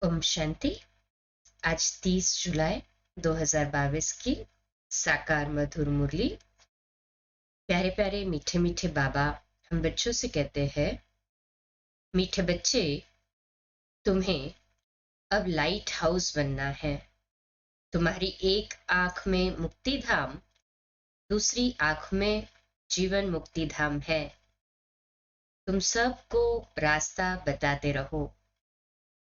ओम शांति। आज 30 जुलाई 2022 की साकार मधुर मुरली। प्यारे प्यारे मीठे मीठे बाबा हम बच्चों से कहते हैं, मीठे बच्चे, तुम्हें अब लाइट हाउस बनना है। तुम्हारी एक आंख में मुक्ति धाम, दूसरी आंख में जीवन मुक्ति धाम है। तुम सबको रास्ता बताते रहो।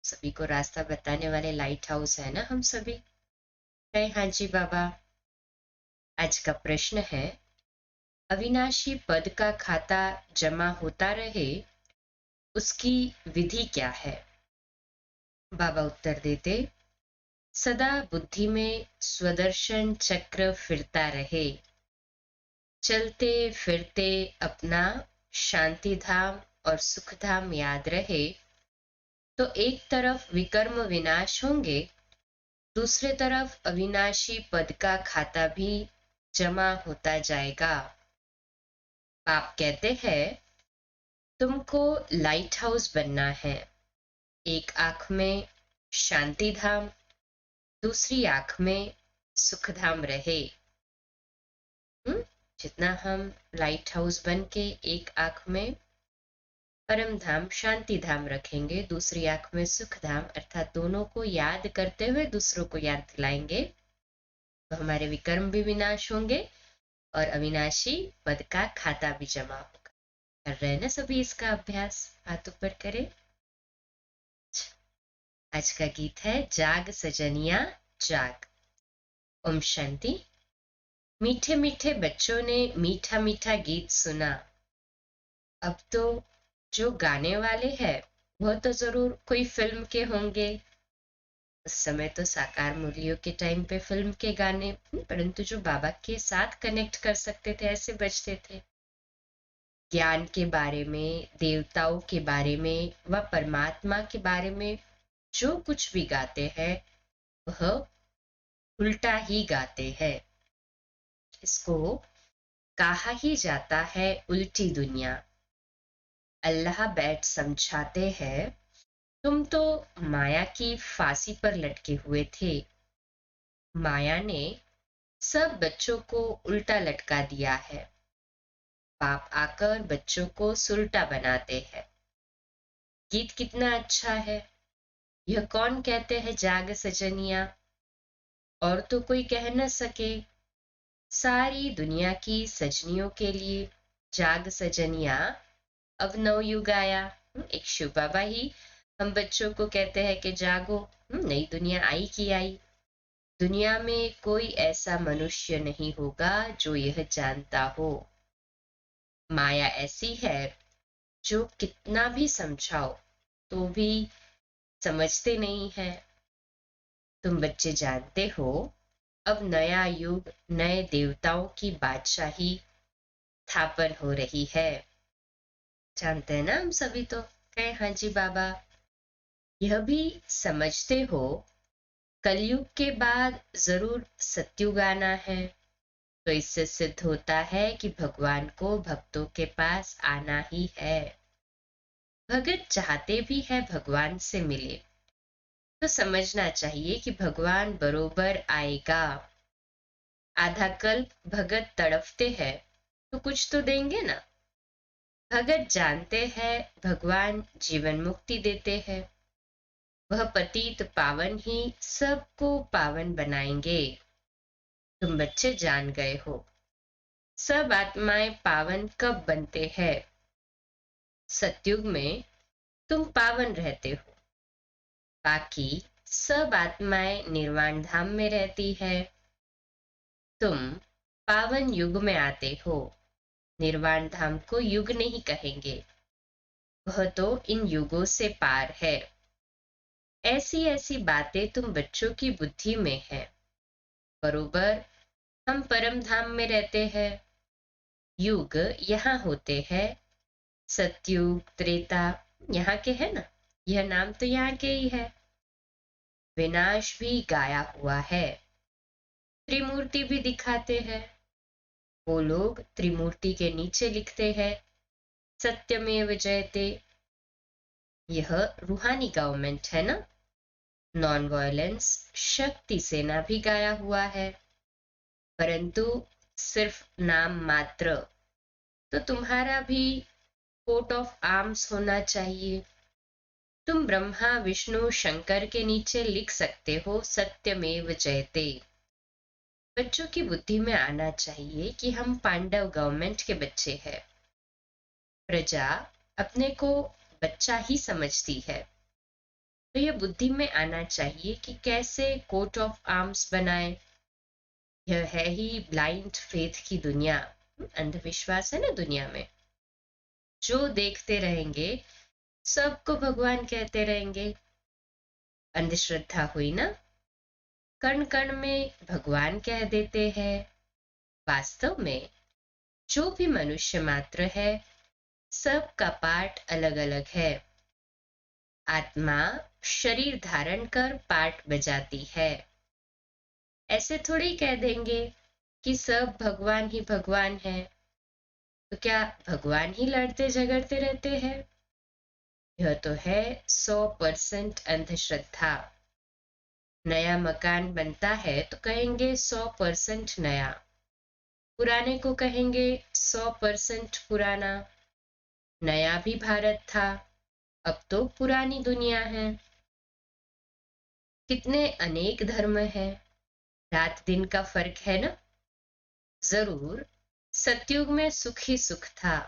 सभी को रास्ता बताने वाले लाइट हाउस है ना हम सभी। कहे हाँ जी बाबा। आज का प्रश्न है, अविनाशी पद का खाता जमा होता रहे, उसकी विधि क्या है? बाबा उत्तर देते, सदा बुद्धि में स्वदर्शन चक्र फिरता रहे, चलते फिरते अपना शांति धाम और सुख धाम याद रहे, तो एक तरफ विकर्म विनाश होंगे, दूसरे तरफ अविनाशी पद का खाता भी जमा होता जाएगा। आप कहते हैं, तुमको लाइट हाउस बनना है। एक आंख में शांति धाम, दूसरी आंख में सुख धाम रहे। जितना हम लाइट हाउस बन के एक आंख में परम धाम शांति धाम रखेंगे, दूसरी आंख में सुख धाम, अर्थात दोनों को याद करते हुए दूसरों को याद दिलाएंगे, तो हमारे विकर्म भी विनाश होंगे और अविनाशी पद का खाता भी जमा होगा। कर रहे हैं ना सभी इसका अभ्यास? हाथ ऊपर करें। आज का गीत है जाग सजनिया जाग। ओम शांति। मीठे मीठे बच्चों ने मीठा मीठा गीत सुना। अब तो जो गाने वाले हैं वह तो जरूर कोई फिल्म के होंगे। उस समय तो साकार मुरलियों के टाइम पे फिल्म के गाने, परंतु जो बाबा के साथ कनेक्ट कर सकते थे ऐसे बजते थे। ज्ञान के बारे में, देवताओं के बारे में व परमात्मा के बारे में जो कुछ भी गाते हैं वह उल्टा ही गाते हैं। इसको कहा ही जाता है उल्टी दुनिया। अल्लाह बैठ समझाते हैं, तुम तो माया की फांसी पर लटके हुए थे। माया ने सब बच्चों को उल्टा लटका दिया है। बाप आकर बच्चों को सुलटा बनाते हैं। गीत कितना अच्छा है। यह कौन कहते हैं जाग सजनिया? और तो कोई कह न सके। सारी दुनिया की सजनियों के लिए जाग सजनिया, अब नवयुग आया। एक शिव बाबा ही हम बच्चों को कहते हैं कि जागो, नई दुनिया आई की आई। दुनिया में कोई ऐसा मनुष्य नहीं होगा जो यह जानता हो। माया ऐसी है जो कितना भी समझाओ तो भी समझते नहीं है। तुम बच्चे जानते हो, अब नया युग, नए देवताओं की बादशाही स्थापन हो रही है। जानते हैं ना हम सभी तो। कहे हाँ जी बाबा। यह भी समझते हो, कलयुग के बाद जरूर सतयुग आना है। तो इससे सिद्ध होता है कि भगवान को भक्तों के पास आना ही है। भगत चाहते भी है भगवान से मिले, तो समझना चाहिए कि भगवान बरोबर आएगा। आधा कल्प भगत तड़फते हैं तो कुछ तो देंगे ना। भगत जानते हैं भगवान जीवन मुक्ति देते हैं। वह पतित पावन ही सबको पावन बनाएंगे। तुम बच्चे जान गए हो, सब आत्माएं पावन कब बनते हैं? सतयुग में तुम पावन रहते हो, बाकी सब आत्माएं निर्वाण धाम में रहती है। तुम पावन युग में आते हो। निर्वाण धाम को युग नहीं कहेंगे, वह तो इन युगों से पार है। ऐसी ऐसी बातें तुम बच्चों की बुद्धि में है। बरोबर हम परम धाम में रहते हैं। युग यहाँ होते हैं, सतयुग त्रेता यहाँ के है ना। यह नाम तो यहाँ के ही है। विनाश भी गाया हुआ है, त्रिमूर्ति भी दिखाते हैं। वो लोग त्रिमूर्ति के नीचे लिखते हैं सत्यमेव जयते। यह रूहानी गवर्नमेंट है ना। नॉन वायलेंस शक्ति सेना भी गाया हुआ है, परंतु सिर्फ नाम मात्र। तो तुम्हारा भी कोट ऑफ आर्म्स होना चाहिए। तुम ब्रह्मा विष्णु शंकर के नीचे लिख सकते हो सत्यमेव जयते। बच्चों की बुद्धि में आना चाहिए कि हम पांडव गवर्नमेंट के बच्चे हैं। प्रजा अपने को बच्चा ही समझती है, तो यह बुद्धि में आना चाहिए कि कैसे कोट ऑफ आर्म्स बनाए। यह है ही ब्लाइंड फेथ की दुनिया, अंधविश्वास है ना दुनिया में। जो देखते रहेंगे सबको भगवान कहते रहेंगे। अंधश्रद्धा हुई ना, कण कण में भगवान कह देते हैं। वास्तव में जो भी मनुष्य मात्र है, सबका पार्ट अलग अलग है। आत्मा शरीर धारण कर पार्ट बजाती है। ऐसे थोड़ी कह देंगे कि सब भगवान ही भगवान है, तो क्या भगवान ही लड़ते झगड़ते रहते हैं? यह तो है 100% अंधश्रद्धा। नया मकान बनता है तो कहेंगे 100% नया, पुराने को कहेंगे 100% पुराना। नया भी भारत था, अब तो पुरानी दुनिया है। कितने अनेक धर्म हैं, रात दिन का फर्क है ना। जरूर सतयुग में सुख ही सुख था,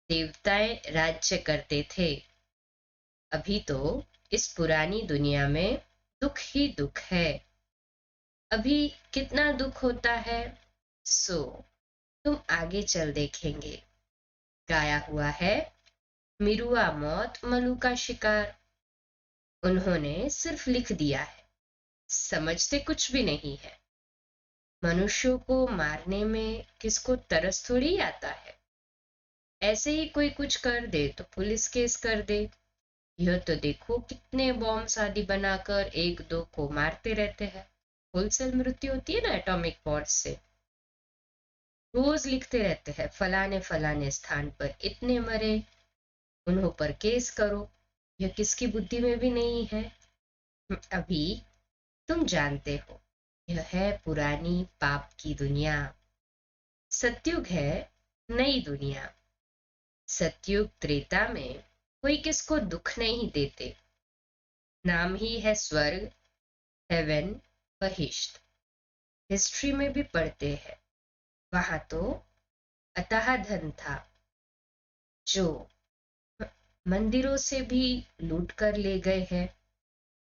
देवताएं राज्य करते थे। अभी तो इस पुरानी दुनिया में दुख ही दुख है। अभी कितना दुख होता है, सो तुम आगे चल देखेंगे। गाया हुआ है, मिरुआ मौत मलू का शिकार। उन्होंने सिर्फ लिख दिया है, समझते कुछ भी नहीं है। मनुष्यों को मारने में किसको तरस थोड़ी आता है। ऐसे ही कोई कुछ कर दे तो पुलिस केस कर दे। यह तो देखो कितने बॉम्ब आदि बनाकर एक दो को मारते रहते हैं। होलसेल मृत्यु होती है ना एटॉमिक बॉम्ब से। रोज लिखते रहते हैं फलाने फलाने स्थान पर इतने मरे, उन्हों पर केस करो। यह किसकी बुद्धि में भी नहीं है। अभी तुम जानते हो, यह है पुरानी पाप की दुनिया। सतयुग है नई दुनिया। सतयुग त्रेता में कोई किसको दुख नहीं देते। नाम ही है स्वर्ग, हेवन, बहिष्ट। हिस्ट्री में भी पढ़ते हैं, वहां तो अथाह धन था, जो मंदिरों से भी लूट कर ले गए हैं।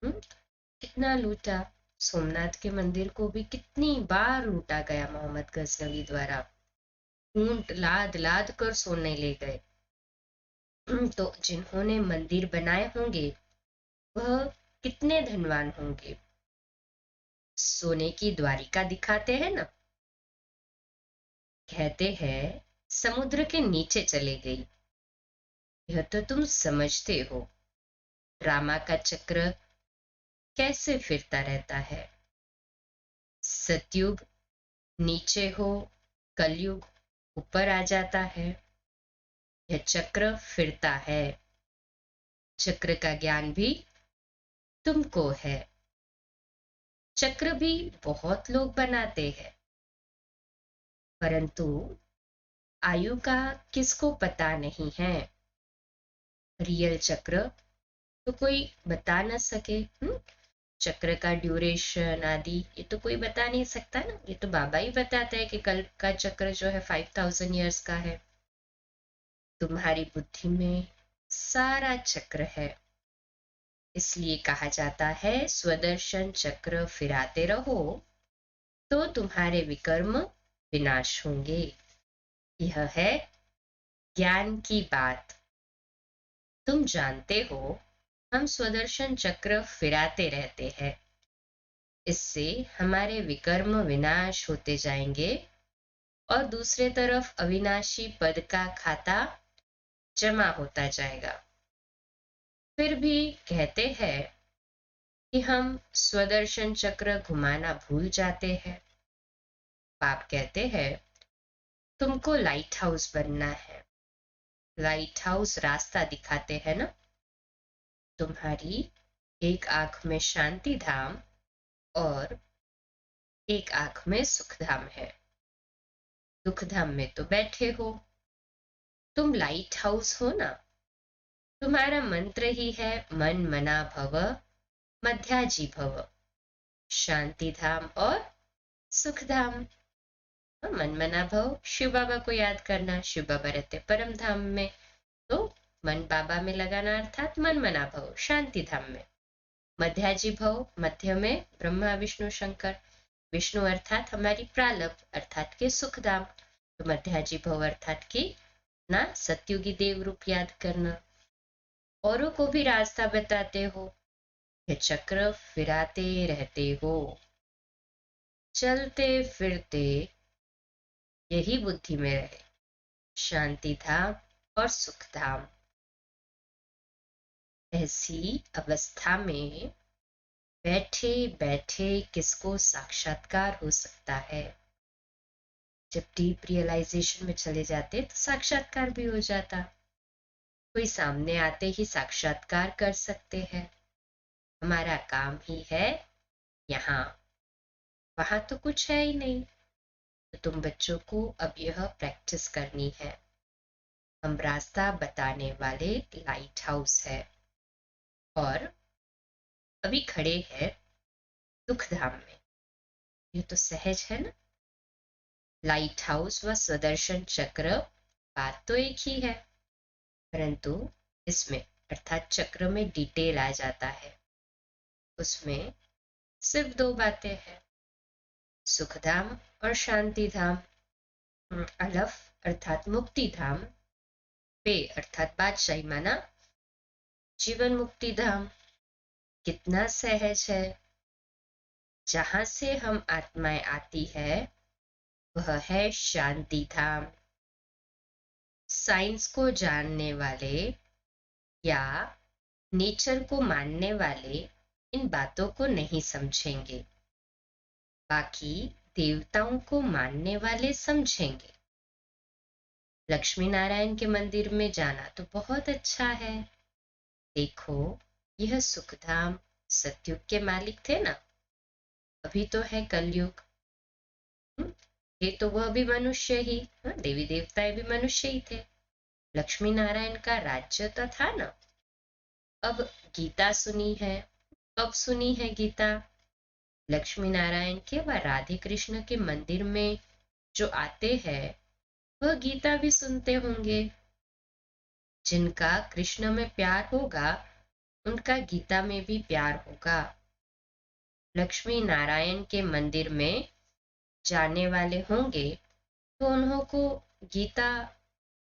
कितना लूटा। सोमनाथ के मंदिर को भी कितनी बार लूटा गया मोहम्मद गजनवी द्वारा। ऊंट लाद लाद कर सोने ले गए। तो जिन्होंने मंदिर बनाए होंगे वह कितने धनवान होंगे। सोने की द्वारिका दिखाते हैं ना, कहते हैं समुद्र के नीचे चले गई। यह तो तुम समझते हो, ड्रामा का चक्र कैसे फिरता रहता है। सतयुग नीचे हो, कलयुग ऊपर आ जाता है। यह चक्र फिरता है। चक्र का ज्ञान भी तुमको है। चक्र भी बहुत लोग बनाते हैं, परंतु आयु का किसको पता नहीं है। रियल चक्र तो कोई बता ना सके। चक्र का ड्यूरेशन आदि ये तो कोई बता नहीं सकता ना। ये तो बाबा ही बताते हैं कि कल का चक्र जो है 5000 ईयर्स का है। तुम्हारी बुद्धि में सारा चक्र है, इसलिए कहा जाता है स्वदर्शन चक्र फिराते रहो तो तुम्हारे विकर्म विनाश होंगे। यह है ज्ञान की बात। तुम जानते हो हम स्वदर्शन चक्र फिराते रहते हैं, इससे हमारे विकर्म विनाश होते जाएंगे और दूसरे तरफ अविनाशी पद का खाता जमा होता जाएगा। फिर भी कहते हैं कि हम स्वदर्शन चक्र घुमाना भूल जाते हैं। पाप कहते हैं तुमको लाइट हाउस बनना है। लाइट हाउस रास्ता दिखाते हैं ना। तुम्हारी एक आंख में शांति धाम और एक आंख में सुख धाम है। दुख धाम में तो बैठे हो। तुम लाइट हाउस हो ना। तुम्हारा मंत्र ही है मन मना भव, मध्याजी भव। शांति धाम और सुख धाम। मन मना भव, शिव बाबा को याद करना। शिव बाबा रहते परम धाम में, तो मन बाबा में लगाना, अर्थात मन मना भव शांति धाम में। मध्याजी भव, मध्य में ब्रह्मा विष्णु शंकर। विष्णु अर्थात हमारी प्रालब्ध, अर्थात के सुख धाम। तो मध्याजी भव अर्थात की ना सत्युगी देव रूप याद करना। औरों को भी रास्ता बताते हो। ये चक्र फिराते रहते हो। चलते फिरते यही बुद्धि में रहे। शांति धाम और सुख धाम। ऐसी अवस्था में बैठे बैठे किसको साक्षात्कार हो सकता है? जब डीप रियलाइजेशन में चले जाते तो साक्षात्कार भी हो जाता। कोई सामने आते ही साक्षात्कार कर सकते हैं। हमारा काम ही है यहाँ, वहां तो कुछ है ही नहीं। तो तुम बच्चों को अब यह प्रैक्टिस करनी है। हम रास्ता बताने वाले लाइट हाउस है और अभी खड़े हैं दुख धाम में। ये तो सहज है ना। लाइट हाउस व स्वदर्शन चक्र बात तो एक ही है, परंतु इसमें अर्थात चक्र में डिटेल आ जाता है। उसमें सिर्फ दो बातें हैं, सुख धाम और शांति धाम। अलफ अर्थात मुक्ति धाम, पे अर्थात बादशाही माना जीवन मुक्ति धाम। कितना सहज है। जहां से हम आत्माएं आती है वह है शांति धाम। साइंस को जानने वाले या नेचर को मानने वाले इन बातों को नहीं समझेंगे, बाकी देवताओं को मानने वाले समझेंगे। लक्ष्मी नारायण के मंदिर में जाना तो बहुत अच्छा है। देखो, यह सुखधाम सतयुग के मालिक थे ना, अभी तो है कलयुग। ये तो वह भी मनुष्य ही, देवी देवताएं भी मनुष्य ही थे। लक्ष्मी नारायण का राज्य तो था ना। अब गीता सुनी है, अब सुनी है गीता। लक्ष्मी नारायण के व राधे कृष्ण के मंदिर में जो आते हैं वह गीता भी सुनते होंगे। जिनका कृष्ण में प्यार होगा उनका गीता में भी प्यार होगा। लक्ष्मी नारायण के मंदिर में जाने वाले होंगे तो उन्हों को गीता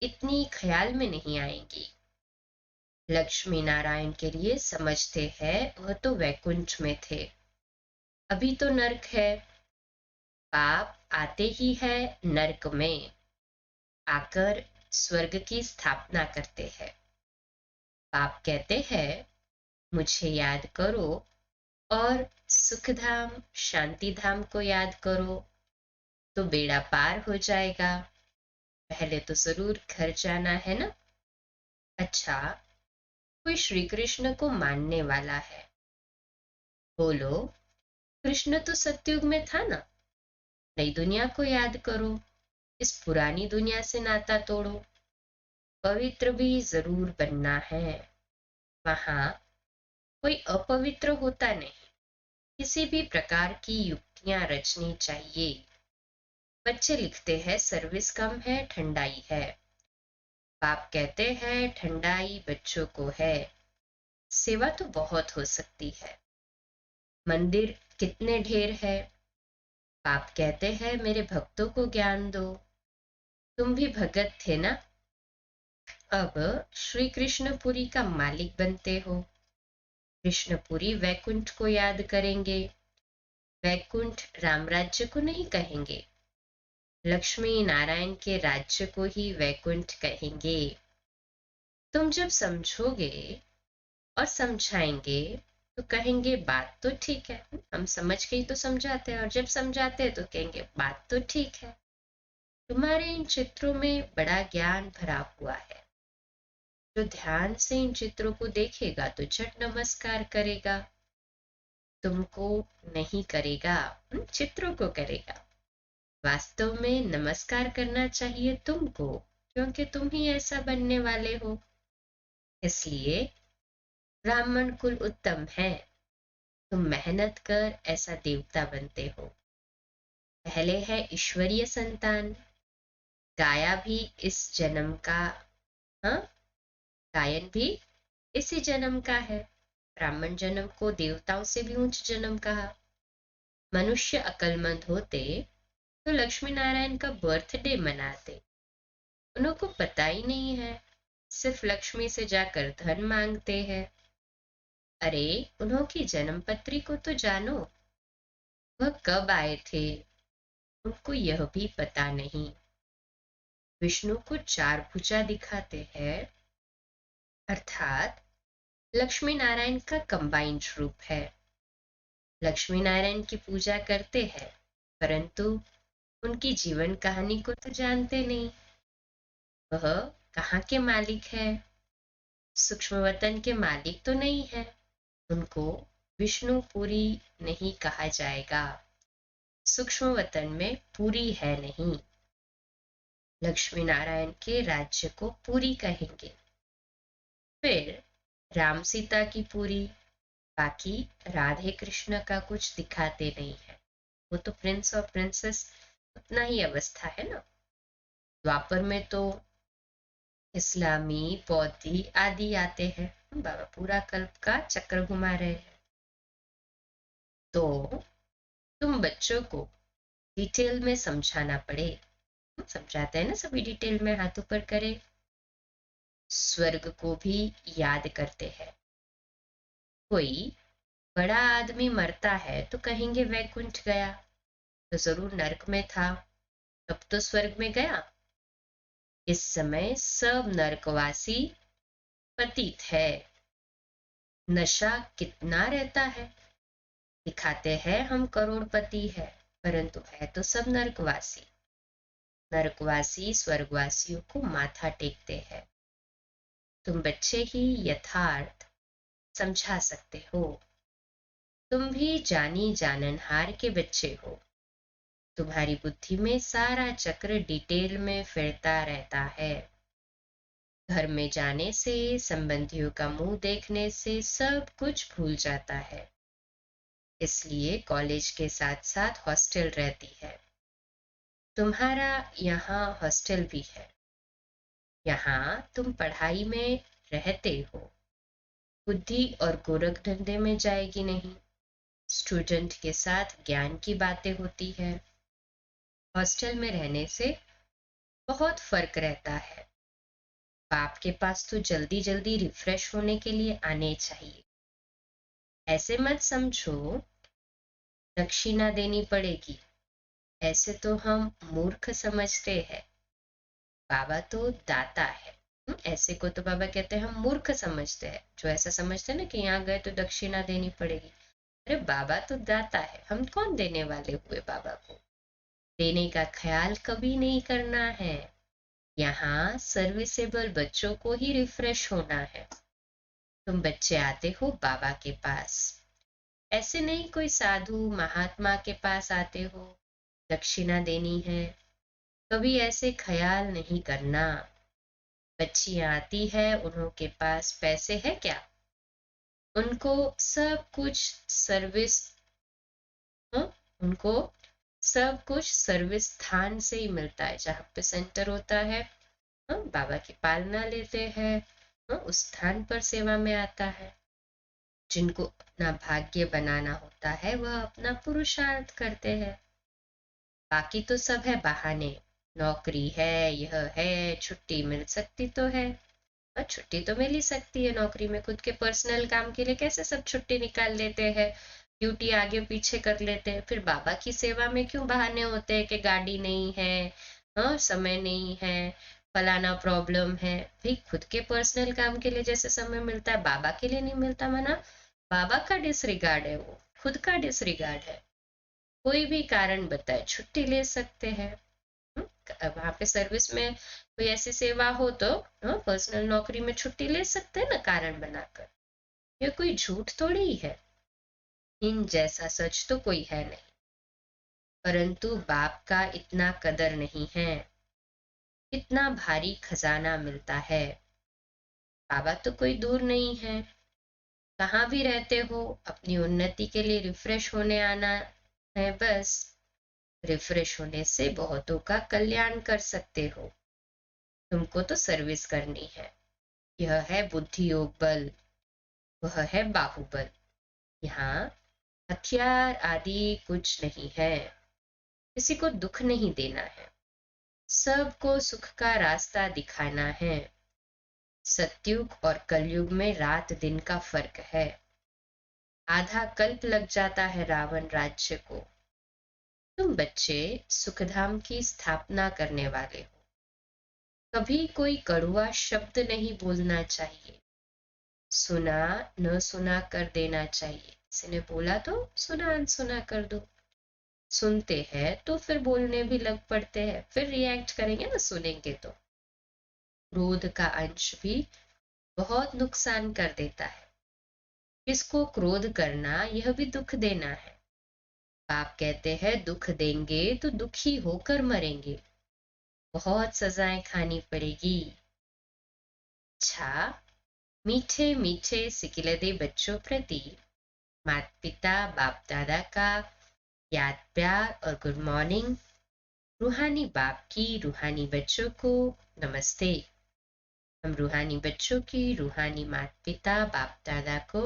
इतनी ख्याल में नहीं आएंगी। लक्ष्मी नारायण के लिए समझते हैं वह तो वैकुंठ में थे, अभी तो नरक है। पाप आते ही है नरक में, आकर स्वर्ग की स्थापना करते हैं। पाप कहते हैं मुझे याद करो और सुखधाम शांति धाम को याद करो तो बेड़ा पार हो जाएगा। पहले तो जरूर घर जाना है ना। अच्छा, कोई श्री कृष्ण को मानने वाला है? बोलो, कृष्ण तो सतयुग में था ना। नई दुनिया को याद करो, इस पुरानी दुनिया से नाता तोड़ो। पवित्र भी जरूर बनना है। वहां कोई अपवित्र होता नहीं। किसी भी प्रकार की युक्तियां रचनी चाहिए। बच्चे लिखते हैं सर्विस कम है, ठंडाई है। बाप कहते हैं ठंडाई बच्चों को है। सेवा तो बहुत हो सकती है। मंदिर कितने ढेर है। बाप कहते हैं मेरे भक्तों को ज्ञान दो। तुम भी भगत थे ना, अब श्री कृष्णपुरी का मालिक बनते हो। कृष्णपुरी वैकुंठ को याद करेंगे। वैकुंठ राम राज्य को नहीं कहेंगे, लक्ष्मी नारायण के राज्य को ही वैकुंठ कहेंगे। तुम जब समझोगे और समझाएंगे तो कहेंगे बात तो ठीक है। हम समझ के ही तो समझाते हैं, और जब समझाते हैं तो कहेंगे बात तो ठीक है। तुम्हारे इन चित्रों में बड़ा ज्ञान भरा हुआ है। जो ध्यान से इन चित्रों को देखेगा तो झट नमस्कार करेगा, तुमको नहीं करेगा, चित्रों को करेगा। वास्तव में नमस्कार करना चाहिए तुमको, क्योंकि तुम ही ऐसा बनने वाले हो। इसलिए ब्राह्मण कुल उत्तम है, तुम मेहनत कर ऐसा देवता बनते हो। पहले है ईश्वरीय संतान, गाया भी इस जन्म का, हाँ, गायन भी इसी जन्म का है। ब्राह्मण जन्म को देवताओं से भी ऊंच जन्म कहा। मनुष्य अक्लमंद होते तो लक्ष्मी नारायण का बर्थडे मनाते, उन्हों को पता ही नहीं है, सिर्फ लक्ष्मी से जाकर धन मांगते हैं। अरे उन्हों की जन्म पत्री को तो जानो, वह कब आए थे उनको यह भी पता नहीं। विष्णु को चार भुजा दिखाते हैं, अर्थात लक्ष्मी नारायण का कंबाइंड रूप है। लक्ष्मी नारायण की पूजा करते हैं, परंतु उनकी जीवन कहानी को तो जानते नहीं। वह कहाँ के मालिक है, सूक्ष्म वतन के मालिक तो नहीं है, उनको विष्णु पुरी नहीं कहा जाएगा, सूक्ष्म वतन में पुरी है नहीं। लक्ष्मी नारायण के राज्य को पुरी कहेंगे। फिर राम सीता की पुरी, बाकी राधे कृष्ण का कुछ दिखाते नहीं है, वो तो प्रिंस और प्रिंसेस उतना ही अवस्था है ना। द्वापर में तो इस्लामी बौद्धि आदि आते हैं, बाबा पूरा कल्प का चक्र घुमा रहे हैं। तो तुम बच्चों को डिटेल में समझाना पड़े, समझाते हैं ना सभी डिटेल में, हाथ ऊपर करे। स्वर्ग को भी याद करते हैं। कोई बड़ा आदमी मरता है तो कहेंगे वैकुंठ गया, तो जरूर नरक में था, तब तो स्वर्ग में गया। इस समय सब नरकवासी पतित है। नशा कितना रहता है, दिखाते हैं हम करोड़पति है, परंतु है तो सब नरकवासी। नरकवासी स्वर्गवासियों को माथा टेकते हैं। तुम बच्चे ही यथार्थ समझा सकते हो। तुम भी जानी जाननहार के बच्चे हो, तुम्हारी बुद्धि में सारा चक्र डिटेल में फिरता रहता है। घर में जाने से, संबंधियों का मुंह देखने से सब कुछ भूल जाता है। इसलिए कॉलेज के साथ साथ हॉस्टल रहती है। तुम्हारा यहाँ हॉस्टल भी है। यहाँ तुम पढ़ाई में रहते हो, बुद्धि और गोरख धंधे में जाएगी नहीं। स्टूडेंट के साथ ज्ञान की बातें होती है। हॉस्टल में रहने से बहुत फर्क रहता है। बाप के पास तो जल्दी जल्दी रिफ्रेश होने के लिए आने चाहिए। ऐसे मत समझो दक्षिणा देनी पड़ेगी, ऐसे तो हम मूर्ख समझते हैं। बाबा तो दाता है, ऐसे को तो बाबा कहते हैं हम मूर्ख समझते हैं, जो ऐसा समझते हैं ना कि यहाँ गए तो दक्षिणा देनी पड़ेगी। अरे बाबा तो दाता है, हम कौन देने वाले हुए बाबा को। देने का ख्याल कभी नहीं करना है। यहाँ सर्विसेबल बच्चों को ही रिफ्रेश होना है। तुम बच्चे आते हो बाबा के पास, ऐसे नहीं कोई साधु महात्मा के पास आते हो दक्षिणा देनी है, कभी ऐसे ख्याल नहीं करना। बच्चियां आती है, उन्हों के पास पैसे है क्या, उनको सब कुछ सर्विस, हाँ? उनको सब कुछ सर्विस स्थान से ही मिलता है, जहाँ पे सेंटर होता है, हाँ? बाबा की पालना लेते हैं, हाँ? उस स्थान पर सेवा में आता है। जिनको अपना भाग्य बनाना होता है वह अपना पुरुषार्थ करते हैं। बाकी तो सब है बहाने, नौकरी है, यह है, छुट्टी मिल सकती तो है, और छुट्टी तो मिल ही सकती है नौकरी में। खुद के पर्सनल काम के लिए कैसे सब छुट्टी निकाल लेते हैं, ड्यूटी आगे पीछे कर लेते हैं, फिर बाबा की सेवा में क्यों बहाने होते हैं कि गाड़ी नहीं है, हाँ समय नहीं है, फलाना प्रॉब्लम है। भाई खुद के पर्सनल काम के लिए जैसे समय मिलता है बाबा के लिए नहीं मिलता, माना बाबा का डिसरिगार्ड है, वो खुद का डिसरिगार्ड है। कोई भी कारण बताए छुट्टी ले सकते हैं। वहां पे सर्विस में कोई ऐसी सेवा हो तो पर्सनल नौकरी में छुट्टी ले सकते हैं ना, कारण बनाकर। यह कोई झूठ थोड़ी ही है। इन जैसा सच तो कोई है नहीं। परंतु बाप का इतना कदर नहीं है। इतना भारी खजाना मिलता है। बाबा तो कोई दूर नहीं है। कहाँ भी रहते हो, अपनी उन्नति के लिए रिफ्रेश होने आना है बस। रिफ्रेश होने से बहुतों का कल्याण कर सकते हो। तुमको तो सर्विस करनी है। यह है बुद्धि योग बल, वह है बाहुबल। यहाँ हथियार आदि कुछ नहीं है। किसी को दुख नहीं देना है। सबको सुख का रास्ता दिखाना है। सतयुग और कलयुग में रात दिन का फर्क है। आधा कल्प लग जाता है रावण राज्य को। तुम बच्चे सुखधाम की स्थापना करने वाले हो। कभी कोई कड़वा शब्द नहीं बोलना चाहिए। सुना न सुना कर देना चाहिए। किसी ने बोला तो सुना अनसुना कर दो। सुनते हैं तो फिर बोलने भी लग पड़ते हैं, फिर रिएक्ट करेंगे ना सुनेंगे तो। क्रोध का अंश भी बहुत नुकसान कर देता है। किसको क्रोध करना यह भी दुख देना है। बाप कहते हैं दुख देंगे तो दुखी होकर मरेंगे। बहुत सजाएं खानी पड़ेगी। अच्छा, मीठे मीठे सिकिलदे बच्चों प्रति माता पिता बाप दादा का याद प्यार और गुड मॉर्निंग। रूहानी बाप की रूहानी बच्चों को नमस्ते। हम रूहानी बच्चों की रूहानी माता पिता बाप दादा को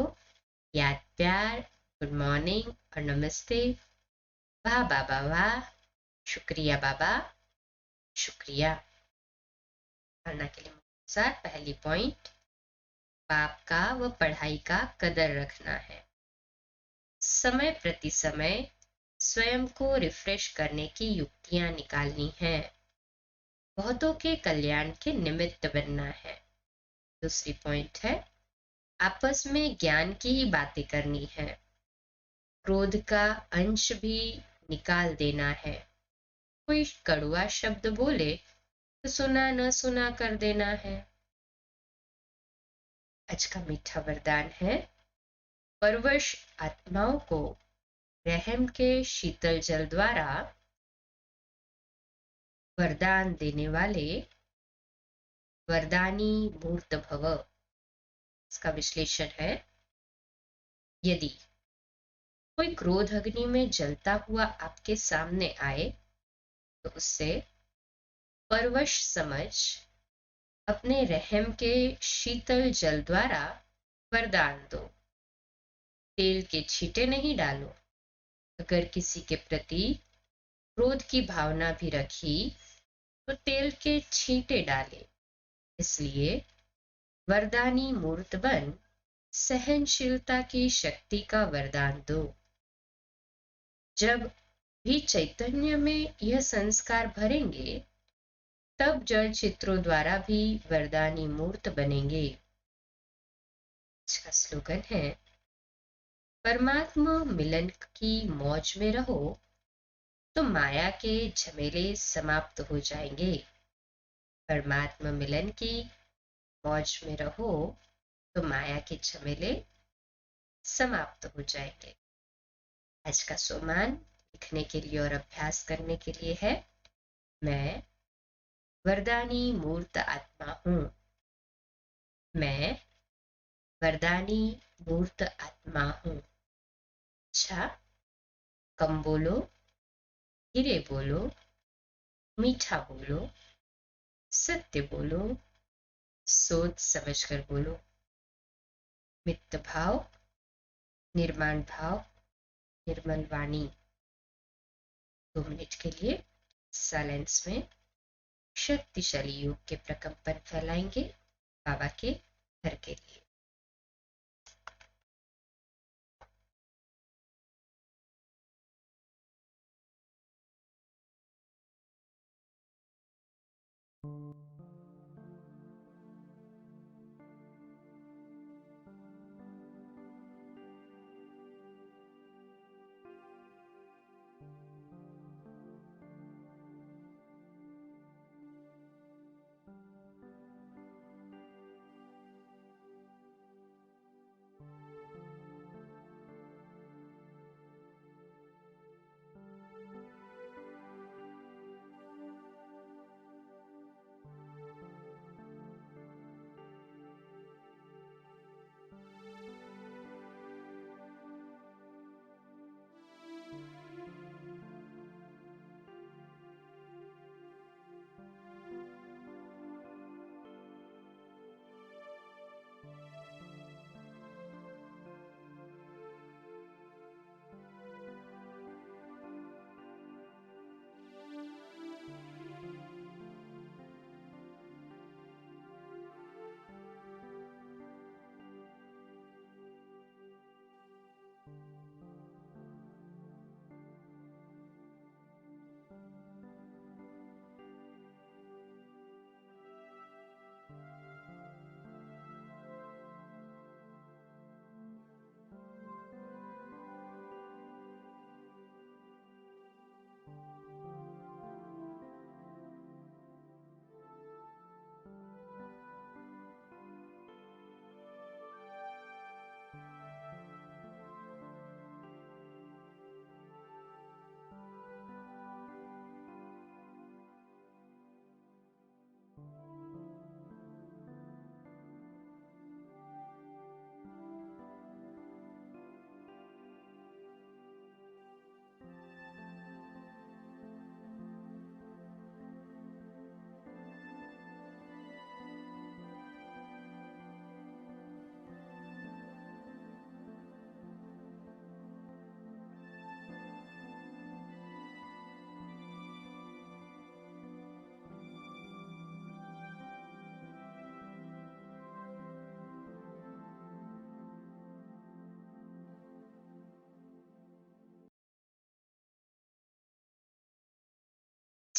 याद प्यार, गुड मॉर्निंग और नमस्ते। वाह बाबा वाह, शुक्रिया बाबा, शुक्रिया। पढ़ना के लिए अनुसार पहली पॉइंट, बाप का व पढ़ाई का कदर रखना है। समय प्रति समय स्वयं को रिफ्रेश करने की युक्तियां निकालनी है। बहुतों के कल्याण के निमित्त बनना है। दूसरी पॉइंट है, आपस में ज्ञान की ही बातें करनी है। क्रोध का अंश भी निकाल देना है। कोई कड़वा शब्द बोले तो सुना न सुना कर देना है। आज का मीठा वरदान है, परवश आत्माओं को रहम के शीतल जल द्वारा वरदान देने वाले वरदानी मूर्त भव। इसका विश्लेषण है, यदि कोई क्रोध अग्नि में जलता हुआ आपके सामने आए तो उससे परवश समझ अपने रहम के शीतल जल द्वारा वरदान दो। तेल के छींटे नहीं डालो। अगर किसी के प्रति क्रोध की भावना भी रखी तो तेल के छींटे डाले। इसलिए वरदानी मूर्त बन सहनशीलता की शक्ति का वरदान दो। जब भी चैतन्य में यह संस्कार भरेंगे तब जड़ चित्रों द्वारा भी वरदानी मूर्त बनेंगे। इसका स्लोगन है, परमात्मा मिलन की मौज में रहो तो माया के झमेले समाप्त हो जाएंगे। परमात्मा मिलन की मौज में रहो तो माया के झमेले समाप्त हो जाएंगे। आज का सोमान लिखने के लिए और अभ्यास करने के लिए है, मैं वरदानी मूर्त आत्मा हूं। मैं वरदानी मूर्त आत्मा हूं। अच्छा, कम बोलो, धीरे बोलो, मीठा बोलो, सत्य बोलो, सोच समझ कर बोलो। मित्र भाव, निर्माण भाव, निर्मल वाणी। 2 मिनट के लिए साइलेंस में शक्तिशाली योग के प्रकंपन फैलाएंगे बाबा के घर के लिए।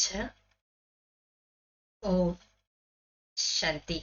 अच्छा। ओ शांति।